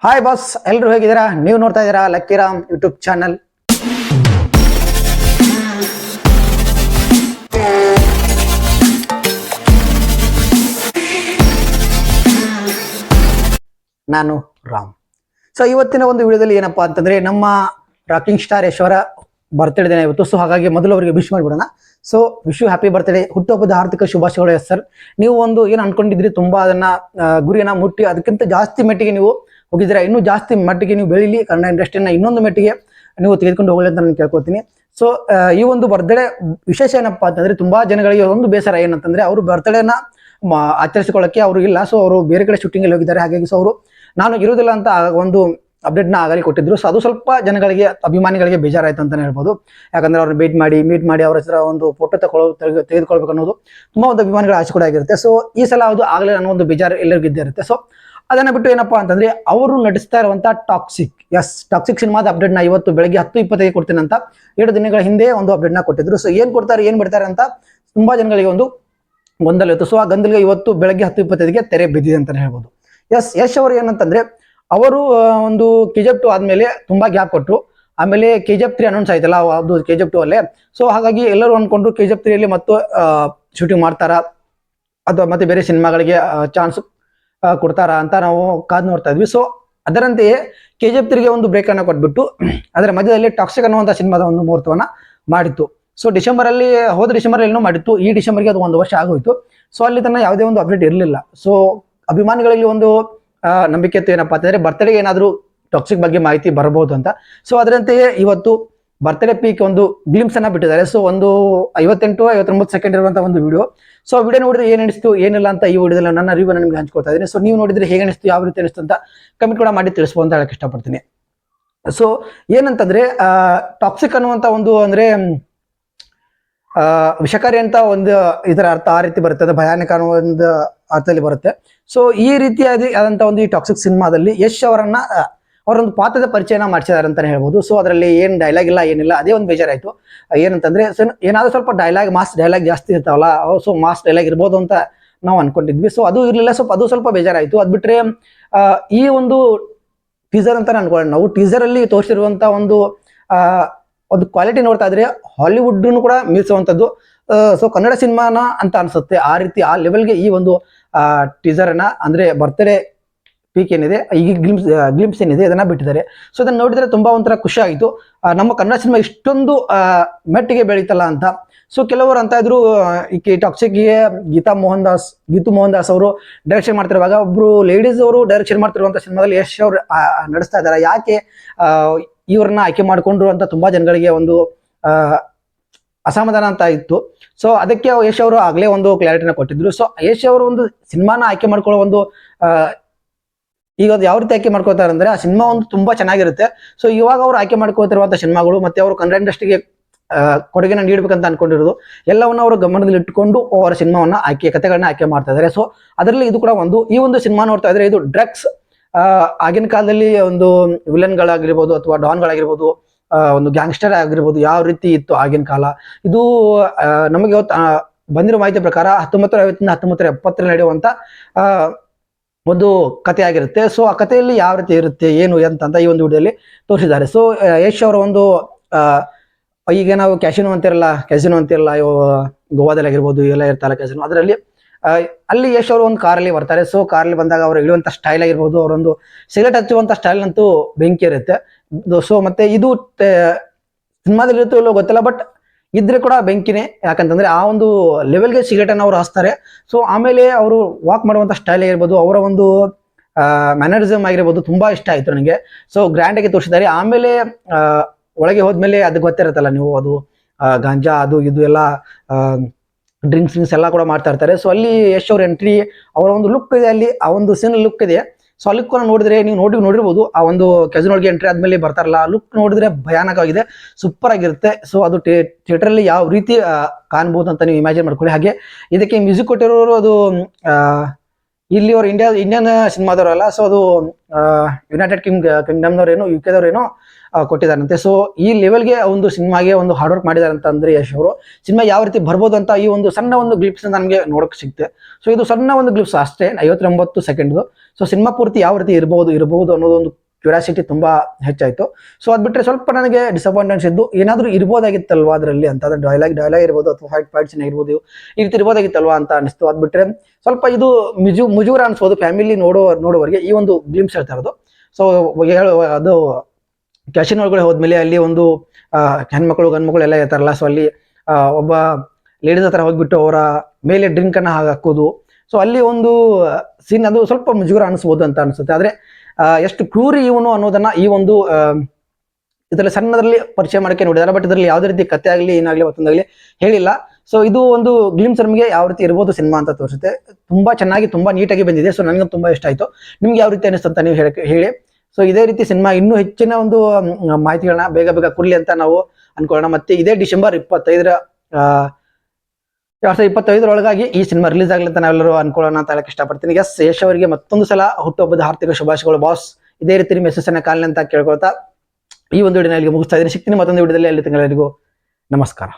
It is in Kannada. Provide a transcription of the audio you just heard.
ಹಾಯ್ ಬಾಸ್, ಎಲ್ಲರೂ ಹೇಗಿದ್ದೀರಾ? ನೀವು ನೋಡ್ತಾ ಇದ್ದೀರಾ ಲಕ್ಕಿರಾಮ್ ಯೂಟ್ಯೂಬ್ ಚಾನಲ್. ನಾನು ರಾಮ್. ಸೊ ಇವತ್ತಿನ ಒಂದು ವಿಡಿಯೋದಲ್ಲಿ ಏನಪ್ಪಾ ಅಂತಂದ್ರೆ, ನಮ್ಮ ರಾಕಿಂಗ್ ಸ್ಟಾರ್ ಯಶ್ ಅವರ ಬರ್ತ್ಡೇ ದಿನ ಇವತ್ತು. ಸೊ ಹಾಗಾಗಿ ಮೊದಲು ಅವರಿಗೆ ವಿಶ್ ಮಾಡಿಬಿಡೋಣ. ಸೊ ವಿಶ್ ಹಾಪಿ ಬರ್ತ್ಡೇ, ಹುಟ್ಟುಹಬ್ಬದ ಆರ್ಥಿಕ ಶುಭಾಶಯಗಳು ಎಸ್ ಸರ್. ನೀವು ಒಂದು ಏನು ಅನ್ಕೊಂಡಿದ್ರಿ, ತುಂಬಾ ಅದನ್ನ ಗುರಿಯನ್ನ ಮುಟ್ಟಿ ಅದಕ್ಕಿಂತ ಜಾಸ್ತಿ ಮೆಟ್ಟಿಗೆ ನೀವು ಹೋಗಿದ್ದೀರಾ. ಇನ್ನೂ ಜಾಸ್ತಿ ಮಟ್ಟಿಗೆ ನೀವು ಬೆಳೀಲಿ, ಕನ್ನಡ ಇಂಡಸ್ಟ್ರಿನ ಇನ್ನೊಂದು ಮೆಟ್ಟಿಗೆ ನೀವು ತೆಗೆದುಕೊಂಡು ಹೋಗಲಿ ಅಂತ ನಾನು ಕೇಳ್ಕೊತೀನಿ. ಸೊ ಈ ಒಂದು ಬರ್ತ್ಡೇ ವಿಶೇಷ ಏನಪ್ಪಾ ಅಂತಂದ್ರೆ, ತುಂಬಾ ಜನಗಳಿಗೆ ಒಂದು ಬೇಸರ ಏನಂತಂದ್ರೆ, ಅವರು ಬರ್ತ್ಡೇನ ಆಚರಿಸಿಕೊಳ್ಳಕ್ಕೆ ಅವರು ಇಲ್ಲ. ಸೊ ಅವರು ಬೇರೆ ಕಡೆ ಶೂಟಿಂಗ್ ಅಲ್ಲಿ ಹೋಗಿದ್ದಾರೆ. ಹಾಗಾಗಿ ಸೊ ಅವರು ನಾನು ಇರೋದಿಲ್ಲ ಅಂತ ಒಂದು ಅಪ್ಡೇಟ್ನ ಆಗಲಿ ಕೊಟ್ಟಿದ್ರು. ಸೊ ಅದು ಸ್ವಲ್ಪ ಜನಗಳಿಗೆ, ಅಭಿಮಾನಿಗಳಿಗೆ ಬೇಜಾರಾಯ್ತು ಅಂತಾನೆ ಹೇಳ್ಬೋದು. ಯಾಕಂದ್ರೆ ಅವ್ರನ್ನ ಮೀಟ್ ಮಾಡಿ ಅವ್ರ ಹತ್ರ ಒಂದು ಫೋಟೋ ತೆಗೆದುಕೊಳ್ಬೇಕು ಅನ್ನೋದು ತುಂಬಾ ಒಂದು ಅಭಿಮಾನಿಗಳ ಆಸೆ ಕೂಡ ಆಗಿರುತ್ತೆ. ಸೊ ಈ ಸಲ ಅದು ಆಗಲೇ ಅನ್ನೋ ಒಂದು ಬೇಜಾರು ಎಲ್ಲರಿಗೂ ಇದ್ದೇ ಇರುತ್ತೆ. ಸೊ ಅದನ್ನ ಬಿಟ್ಟು ಏನಪ್ಪಾ ಅಂತಂದ್ರೆ, ಅವರು ನಟಿಸ್ತಾ ಇರುವಂತ ಟಾಕ್ಸಿಕ್ ಸಿನಿಮಾದ ಅಪ್ಡೇಟ್ ನ ಇವತ್ತು ಬೆಳಗ್ಗೆ 10:25 ಕೊಡ್ತೀನಿ ಅಂತ 2 ದಿನಗಳ ಹಿಂದೆ ಒಂದು ಅಪ್ಡೇಟ್ ನ ಕೊಟ್ಟಿದ್ರು. ಸೊ ಏನ್ ಕೊಡ್ತಾರೆ, ಏನ್ ಬಿಡ್ತಾರೆ ಅಂತ ತುಂಬಾ ಜನಗಳಿಗೆ ಒಂದು ಗೊಂದಲ ಇತ್ತು. ಸೊ ಆ ಗೊಂದಲಿಗೆ ಇವತ್ತು ಬೆಳಗ್ಗೆ 10:25ಗೆ ತೆರೆ ಬಿದ್ದಿದೆ ಅಂತಾನೆ ಹೇಳ್ಬೋದು. ಯಶ್ ಅವರು ಏನಂತಂದ್ರೆ, ಅವರು ಒಂದು KGF 2 ಆದ್ಮೇಲೆ ತುಂಬಾ ಗ್ಯಾಪ್ ಕೊಟ್ಟರು. ಆಮೇಲೆ KGF 3 ಅನೌನ್ಸ್ ಆಯ್ತಲ್ಲ, ಅದು KGF 2 ಅಲ್ಲೇ. ಸೊ ಹಾಗಾಗಿ ಎಲ್ಲರೂ ಅನ್ಕೊಂಡ್ರು KGF 3 ಅಲ್ಲಿ ಮತ್ತು ಶೂಟಿಂಗ್ ಮಾಡ್ತಾರಾ ಅಥವಾ ಮತ್ತೆ ಬೇರೆ ಸಿನಿಮಾಗಳಿಗೆ ಚಾನ್ಸ್ ಕೊಡ್ತಾರಾ ಅಂತ ನಾವು ಕಾದ್ ನೋಡ್ತಾ ಇದ್ವಿ. ಸೊ ಅದರಂತೆಯೇ KGF 3ಗೆ ಒಂದು ಬ್ರೇಕ್ ಅನ್ನ ಕೊಟ್ಬಿಟ್ಟು ಅದರ ಮಧ್ಯದಲ್ಲಿ ಟಾಕ್ಸಿಕ್ ಅನ್ನುವಂಥ ಸಿನಿಮಾದ ಒಂದು ಮುಹೂರ್ತವನ್ನ ಮಾಡಿತ್ತು. ಸೊ ಹೋದ ಡಿಸೆಂಬರ್ ಏನೋ ಮಾಡಿತ್ತು. ಈ ಡಿಸೆಂಬರ್ಗೆ ಅದು 1 ವರ್ಷ ಆಗೋಯ್ತು. ಸೊ ಅಲ್ಲಿ ತನ್ನ ಯಾವುದೇ ಒಂದು ಅಪ್ಡೇಟ್ ಇರಲಿಲ್ಲ. ಸೊ ಅಭಿಮಾನಿಗಳಲ್ಲಿ ಒಂದು ನಂಬಿಕೆ ಇತ್ತು ಏನಪ್ಪಾ ಅಂತಂದ್ರೆ, ಬರ್ತ್ಡೇಗೆ ಏನಾದ್ರು ಟಾಕ್ಸಿಕ್ ಬಗ್ಗೆ ಮಾಹಿತಿ ಬರಬಹುದು ಅಂತ. ಸೊ ಅದರಂತೆಯೇ ಇವತ್ತು ಬರ್ತ್ಡೇ ಪೀಕ್ ಒಂದು ಗ್ಲಿಮ್ಸ್ ಅನ್ನ ಬಿಟ್ಟಿದ್ದಾರೆ. ಸೊ ಒಂದು 58-59 ಸೆಕೆಂಡ್ ಇರುವಂತಹ ಒಂದು ವಿಡಿಯೋ. ಸೊ ವಿಡಿಯೋ ನೋಡಿದ್ರೆ ಏನ್ ಅನಿಸ್ತು ಏನಿಲ್ಲ ಅಂತ ಈ ವಿಡಿಯೋದಲ್ಲಿ ನನ್ನ ರಿವ್ಯೂ ನಿಮ್ಗೆ ಹಂಚ್ಕೊಳ್ತಾ ಇದ್ದೀನಿ. ಸೊ ನೀವು ನೋಡಿದ್ರೆ ಹೇಗೆ ಅನಿಸ್ತು, ಯಾವ ರೀತಿ ಅನಿಸ್ತು ಅಂತ ಕಮೆಂಟ್ ಕೂಡ ಮಾಡಿ ತಿಳಿಸ್ಬೋದು ಅಂತ ಹೇಳಕ್ ಇಷ್ಟಪಡ್ತೀನಿ. ಸೊ ಏನಂತಂದ್ರೆ, ಟಾಕ್ಸಿಕ್ ಅನ್ನುವಂತ ಒಂದು ಅಂದ್ರೆ ವಿಷಕಾರಿ ಅಂತ ಒಂದು ಇದರ ಅರ್ಥ ಆ ರೀತಿ ಬರುತ್ತೆ, ಅದು ಭಯಾನಕ ಅನ್ನೋ ಒಂದು ಅರ್ಥದಲ್ಲಿ ಬರುತ್ತೆ. ಸೊ ಈ ರೀತಿಯಾದಂತ ಒಂದು ಈ ಟಾಕ್ಸಿಕ್ ಸಿನಿಮಾದಲ್ಲಿ ಯಶ್ ಅವರೊಂದು ಪಾತ್ರದ ಪರಿಚಯನ ಮಾಡಿಸಿದಾರೆ ಅಂತಾನೆ ಹೇಳ್ಬೋದು. ಸೊ ಅದರಲ್ಲಿ ಏನ್ ಡೈಲಾಗ್ ಇಲ್ಲ, ಏನಿಲ್ಲ, ಅದೇ ಒಂದು ಬೇಜಾರಾಯ್ತು. ಏನಂತಂದ್ರೆ, ಏನಾದ್ರೂ ಸ್ವಲ್ಪ ಮಾಸ್ ಡೈಲಾಗ್ ಜಾಸ್ತಿ ಇರ್ತಾವಲ್ಲ, ಸೊ ಮಾಸ್ ಡೈಲಾಗ್ ಇರ್ಬೋದು ಅಂತ ನಾವು ಅನ್ಕೊಂಡಿದ್ವಿ. ಸೊ ಅದು ಇರ್ಲಿಲ್ಲ, ಅದು ಸ್ವಲ್ಪ ಬೇಜಾರಾಯ್ತು. ಅದ್ ಬಿಟ್ರೆ ಈ ಒಂದು ಟೀಸರ್ ಅಂತ ಅನ್ಕೊಳ್ಳೋಣ ನಾವು. ಟೀಸರ್ ಅಲ್ಲಿ ತೋರಿಸಿರುವಂತ ಒಂದು ಕ್ವಾಲಿಟಿ ನೋಡ್ತಾ ಇದ್ರೆ ಹಾಲಿವುಡ್ ಕೂಡ ಮೀರಿಸುವಂತದ್ದು. ಸೊ ಕನ್ನಡ ಸಿನಿಮಾನ ಅಂತ ಅನ್ಸುತ್ತೆ. ಆ ರೀತಿ ಆ ಲೆವೆಲ್ಗೆ ಈ ಒಂದು ಟೀಸರ್ ಅನ್ನ, ಅಂದ್ರೆ ಬರ್ತ್ಡೇ ಪೀಕ್ ಏನಿದೆ, ಈಗ ಗ್ಲಿಮ್ಸ್ ಏನಿದೆ ಇದನ್ನ ಬಿಟ್ಟಿದ್ದಾರೆ. ಸೊ ಇದನ್ನ ನೋಡಿದ್ರೆ ತುಂಬಾ ಒಂಥರ ಖುಷಿ ಆಯಿತು. ನಮ್ಮ ಕನ್ನಡ ಸಿನಿಮಾ ಇಷ್ಟೊಂದು ಮೆಟ್ಟಿಗೆ ಬೆಳೀತಲ್ಲ ಅಂತ. ಸೊ ಕೆಲವರು ಅಂತ ಇದ್ರು, ಈ ಟಾಕ್ಸಿಕ್ಗೆ ಗೀತು ಮೋಹನ್ ದಾಸ್ ಅವರು ಡೈರೆಕ್ಷನ್ ಮಾಡ್ತಿರುವಾಗ ಒಬ್ರು ಲೇಡೀಸ್ ಅವರು ಡೈರೆಕ್ಷನ್ ಮಾಡ್ತಿರುವಂತ ಸಿನಿಮಾದಲ್ಲಿ ಯಶ್ ಅವರು ನಡೆಸ್ತಾ ಇದ್ದಾರೆ, ಯಾಕೆ ಇವ್ರನ್ನ ಆಯ್ಕೆ ಮಾಡ್ಕೊಂಡ್ರು ಅಂತ ತುಂಬಾ ಜನಗಳಿಗೆ ಒಂದು ಅಸಮಾಧಾನ ಅಂತ ಇತ್ತು. ಸೊ ಅದಕ್ಕೆ ಯಶ್ ಅವರು ಆಗ್ಲೇ ಒಂದು ಕ್ಲಾರಿಟಿನ ಕೊಟ್ಟಿದ್ರು. ಸೊ ಯಶ್ ಅವರು ಒಂದು ಸಿನಿಮಾನ ಆಯ್ಕೆ ಮಾಡ್ಕೊಳ್ಳೋ ಒಂದು ಈಗ ಅದು ಯಾವ ರೀತಿ ಆಯ್ಕೆ ಮಾಡ್ಕೋತಾರೆ ಅಂದ್ರೆ, ಆ ಸಿನಿಮಾ ಒಂದು ತುಂಬಾ ಚೆನ್ನಾಗಿರುತ್ತೆ. ಸೊ ಇವಾಗ ಅವ್ರು ಆಯ್ಕೆ ಮಾಡ್ಕೋತಿರುವಂತ ಸಿನಿಮಾಗಳು ಮತ್ತೆ ಅವರು ಕನ್ನಡ ಇಂಡಸ್ಟ್ರಿಗೆ ಕೊಡುಗೆನ ನೀಡಬೇಕಂತ ಅನ್ಕೊಂಡಿರೋದು ಎಲ್ಲವನ್ನ ಅವರು ಗಮನದಲ್ಲಿ ಇಟ್ಟುಕೊಂಡು ಅವರ ಸಿನಿಮಾವನ್ನ ಕಥೆಗಳನ್ನ ಆಯ್ಕೆ ಮಾಡ್ತಾ ಇದ್ದಾರೆ. ಸೊ ಅದರಲ್ಲಿ ಇದು ಕೂಡ ಈ ಒಂದು ಸಿನಿಮಾ ನೋಡ್ತಾ ಇದ್ರೆ, ಇದು ಡ್ರಗ್ಸ್ ಆಗಿನ ಕಾಲದಲ್ಲಿ ಒಂದು ವಿಲನ್ಗಳಾಗಿರ್ಬೋದು ಅಥವಾ ಡಾನ್ಗಳಾಗಿರ್ಬೋದು, ಒಂದು ಗ್ಯಾಂಗ್ಸ್ಟರ್ ಆಗಿರ್ಬೋದು, ಯಾವ ರೀತಿ ಇತ್ತು ಆಗಿನ ಕಾಲ. ಇದು ನಮಗೆ ಬಂದಿರೋ ಮಾಹಿತಿ ಪ್ರಕಾರ 1950 1970 ನಡೆಯುವಂತ ಒಂದು ಕಥೆ ಆಗಿರುತ್ತೆ. ಸೊ ಆ ಕಥೆಯಲ್ಲಿ ಯಾವ ರೀತಿ ಇರುತ್ತೆ, ಏನು ಅಂತ ಈ ಒಂದು ವಿಡಿಯೋದಲ್ಲಿ ತೋರಿಸಿದ್ದಾರೆ. ಸೊ ಯಶ್ ಅವರ ಒಂದು ಈಗ ನಾವು ಕ್ಯಾಸಿನೋ ಅಂತಿರಲ್ಲ, ಗೋವಾದಲ್ಲಿ ಆಗಿರ್ಬೋದು, ಎಲ್ಲ ಇರ್ತಾರಲ್ಲ ಕ್ಯಾಸಿನೋ, ಅದರಲ್ಲಿ ಅಲ್ಲಿ ಯಶ್ ಅವರು ಒಂದು ಕಾರಲ್ಲಿ ಬರ್ತಾರೆ. ಸೊ ಕಾರಲ್ಲಿ ಬಂದಾಗ ಅವರು ಇಳುವಂತ ಸ್ಟೈಲ್ ಆಗಿರ್ಬೋದು, ಅವರೊಂದು ಸಿಗರೇಟ್ ಹಚ್ಚುವಂತ ಸ್ಟೈಲ್ ಅಂತೂ ಬೆಂಕಿ ಇರುತ್ತೆ. ಸೊ ಮತ್ತೆ ಇದು ಸಿನಿಮಾದಲ್ಲಿ ಇರುತ್ತೋ ಇಲ್ಲೋ ಗೊತ್ತಿಲ್ಲ, ಬಟ್ ಇದ್ರೆ ಕೂಡ ಬೆಂಕಿನೇ. ಯಾಕಂತಂದ್ರೆ ಆ ಒಂದು ಲೆವೆಲ್ಗೆ ಸಿಗರೇಟ್ ಅನ್ನು ಅವರು ಹಚ್ತಾರೆ. ಸೊ ಆಮೇಲೆ ಅವರು ವಾಕ್ ಮಾಡುವಂತ ಸ್ಟೈಲ್ ಆಗಿರ್ಬೋದು, ಅವರ ಒಂದು ಮ್ಯಾನರಿಸಮ್ ಆಗಿರ್ಬೋದು ತುಂಬಾ ಇಷ್ಟ ಆಯ್ತು ನನಗೆ. ಸೊ ಗ್ರ್ಯಾಂಡ್ ಆಗಿ ತೋರಿಸಿದ್ದಾರೆ. ಆಮೇಲೆ ಒಳಗೆ ಹೋದ್ಮೇಲೆ ಅದು ಗೊತ್ತಿರುತ್ತಲ್ಲ ನೀವು, ಅದು ಗಾಂಜಾ ಅದು ಇದು ಎಲ್ಲ ಡ್ರಿಂಕ್ಸ್ ಎಲ್ಲ ಕೂಡ ಮಾಡ್ತಾ ಇರ್ತಾರೆ. ಸೊ ಅಲ್ಲಿ ಯಶ್ ಅವ್ರ ಎಂಟ್ರಿ, ಅವರ ಒಂದು ಲುಕ್ ಇದೆ, ಅಲ್ಲಿ ಆ ಒಂದು ಸೀನ್ ಲುಕ್ ಇದೆ. ಸೊ ಆ ಲುಕ್ ನೋಡಿದ್ರೆ ನೀವು ನೋಡಿರ್ಬೋದು, ಆ ಒಂದು ಕೆಸಿನೊಳಗೆ ಎಂಟ್ರಿ ಆದ್ಮೇಲೆ ಬರ್ತಾರಲ್ಲ, ಆ ಲುಕ್ ನೋಡಿದ್ರೆ ಭಯಾನಕವಾಗಿದೆ, ಸೂಪರ್ ಆಗಿರುತ್ತೆ. ಸೊ ಅದು ಥಿಯೇಟರ್ ಅಲ್ಲಿ ಯಾವ ರೀತಿ ಕಾಣ್ಬೋದು ಅಂತ ನೀವು ಇಮ್ಯಾಜಿನ್ ಮಾಡ್ಕೊಳ್ಳಿ. ಹಾಗೆ ಇದಕ್ಕೆ ಮ್ಯೂಸಿಕ್ ಕೊಟ್ಟಿರೋರು ಅದು ಇಲ್ಲಿ ಅವ್ರು ಇಂಡಿಯನ್ ಸಿನಿಮಾದವರಲ್ಲ, ಸೊ ಅದು ಯುನೈಟೆಡ್ ಕಿಂಗ್ಡಮ್ನವ್ರೇನೋ UK ಕೊಟ್ಟಿದ್ದಾರಂತೆ. ಸೊ ಈ ಲೆವೆಲ್ಗೆ ಒಂದು ಸಿನಿಮಾಗೆ ಒಂದು ಹಾರ್ಡ್ ವರ್ಕ್ ಮಾಡಿದ್ದಾರೆ ಅಂತ ಅಂದ್ರೆ ಯಶ್ ಅವರು. ಸಿನಿಮಾ ಯಾವ ರೀತಿ ಬರ್ಬೋದು ಅಂತ ಈ ಒಂದು ಸಣ್ಣ ಒಂದು ಗ್ಲಿಪ್ಸ್ ನಮಗೆ ನೋಡಕ್ ಸಿಗುತ್ತೆ. ಸೊ ಇದು ಸಣ್ಣ ಒಂದು ಗ್ಲಿಪ್ಸ್ ಅಷ್ಟೇ, 59 ಸೆಕೆಂಡ್. ಸೊ ಸಿನಿಮಾ ಪೂರ್ತಿ ಯಾವ ರೀತಿ ಇರಬಹುದು ಅನ್ನೋದೊಂದು ಕ್ಯೂರಿಯಾಸಿಟಿ ತುಂಬಾ ಹೆಚ್ಚಾಯ್ತು. ಸೊ ಅದ್ ಬಿಟ್ರೆ ಸ್ವಲ್ಪ ನನಗೆ ಡಿಸಪಾಯಿಂಟ್ಮೆಂಟ್ಸ್ ಇದ್ದು, ಏನಾದ್ರೂ ಇರ್ಬೋದಾಗಿತ್ತಲ್ವಾ ಅದರಲ್ಲಿ ಅಂತ, ಡೈಲಾಗ್ ಇರ್ಬೋದು ಅಥವಾ ಫೈಟ್ ಸೀನ್ ಇರ್ಬೋದು, ಈ ರೀತಿ ಇರ್ಬೋದಾಗಿತ್ತಲ್ವಾ ಅಂತ ಅನಿಸ್ತು. ಅದ್ ಬಿಟ್ರೆ ಸ್ವಲ್ಪ ಇದು ಮುಜುಗರ ಅನ್ಸ್ಬೋದು ಫ್ಯಾಮಿಲಿ ನೋಡುವವರಿಗೆ ಈ ಒಂದು ಗ್ಲಿಮ್ಸ್ ಹೇಳ್ತಾ ಇರೋದು. ಸೊ ಅದು ಕ್ಯಾಶಿನ್ ಒಳಗಡೆ ಹೋದ್ಮೇಲೆ ಅಲ್ಲಿ ಒಂದು ಹೆಣ್ಮಕ್ಳು ಗಂಡ್ಮಕ್ಳು ಎಲ್ಲ ಇರ್ತಾರಲ್ಲ, ಸೊ ಅಲ್ಲಿ ಒಬ್ಬ ಲೇಡೀಸ್ ಹತ್ರ ಹೋಗ್ಬಿಟ್ಟು ಅವರ ಮೇಲೆ ಡ್ರಿಂಕ್ ಅನ್ನ ಹಾಕೋದು. ಸೊ ಅಲ್ಲಿ ಒಂದು ಸೀನ್ ಅದು ಸ್ವಲ್ಪ ಮುಜುಗರ ಅನಿಸ್ಬೋದು ಅಂತ ಅನ್ಸುತ್ತೆ. ಆದ್ರೆ ಎಷ್ಟು ಕ್ರೂರಿ ಇವನು ಅನ್ನೋದನ್ನ ಈ ಒಂದು ಇದರಲ್ಲಿ ಸಣ್ಣದ್ರಲ್ಲಿ ಪರಿಚಯ ಮಾಡಕ್ಕೆ ನೋಡಿದಾರೆ. ಬಟ್ ಇದರಲ್ಲಿ ಯಾವುದೇ ರೀತಿ ಕತೆ ಆಗಲಿ ಏನಾಗ್ಲಿ ಮತ್ತೊಂದಾಗ್ಲಿ ಹೇಳಿಲ್ಲ. ಸೊ ಇದು ಒಂದು ಗ್ಲಿಮ್ಸ್ ನಮಗೆ ಯಾವ ರೀತಿ ಇರ್ಬೋದು ಸಿನಿಮಾ ಅಂತ ತೋರಿಸುತ್ತೆ. ತುಂಬಾ ಚೆನ್ನಾಗಿ ತುಂಬಾ ನೀಟಾಗಿ ಬಂದಿದೆ. ಸೊ ನನಗೆ ತುಂಬಾ ಇಷ್ಟ ಆಯ್ತು. ನಿಮ್ಗೆ ಯಾವ ರೀತಿ ಅನಿಸ್ತು ಅಂತ ನೀವು ಹೇಳಿ. ಸೊ ಇದೇ ರೀತಿ ಸಿನಿಮಾ ಇನ್ನೂ ಹೆಚ್ಚಿನ ಒಂದು ಮಾಹಿತಿಗಳನ್ನ ಬೇಗ ಕೊಡ್ಲಿ ಅಂತ ನಾವು ಅನ್ಕೊಳ್ಳೋಣ. ಮತ್ತೆ ಇದೇ ಡಿಸೆಂಬರ್ 2025 ಈ ಸಿನಿಮಾ ರಿಲೀಸ್ ಆಗ್ಲಿ ಅಂತ ನಾವೆಲ್ಲರೂ ಅನ್ಕೊಳ್ಳೋಣ ಅಂತ ಹೇಳಕ್ ಇಷ್ಟಪಡ್ತೀನಿ. ಯಶ್ ಅವರಿಗೆ ಮತ್ತೊಂದು ಸಲ ಹುಟ್ಟುಹಬ್ಬದ ಹಾರ್ದಿಕ ಶುಭಾಶಯಗಳು ಬಾಸ್. ಇದೇ ರೀತಿ ನಿಮ್ಮ ಯಶಸ್ಸನ್ನ ಕಾಲಿ ಅಂತ ಕೇಳ್ಕೊಳ್ತಾ ಈ ಒಂದು ವಿಡಿಯೋನ ಇಲ್ಲಿಗೆ ಮುಗಿಸ್ತಾ ಇದ್ದೀನಿ. ಸಿಗ್ತೀನಿ ಮತ್ತೊಂದು ವಿಡಿಯೋದಲ್ಲಿ. ಅಲ್ಲಿ ತಿಂಗಳವರೆಗೂ ನಮಸ್ಕಾರ.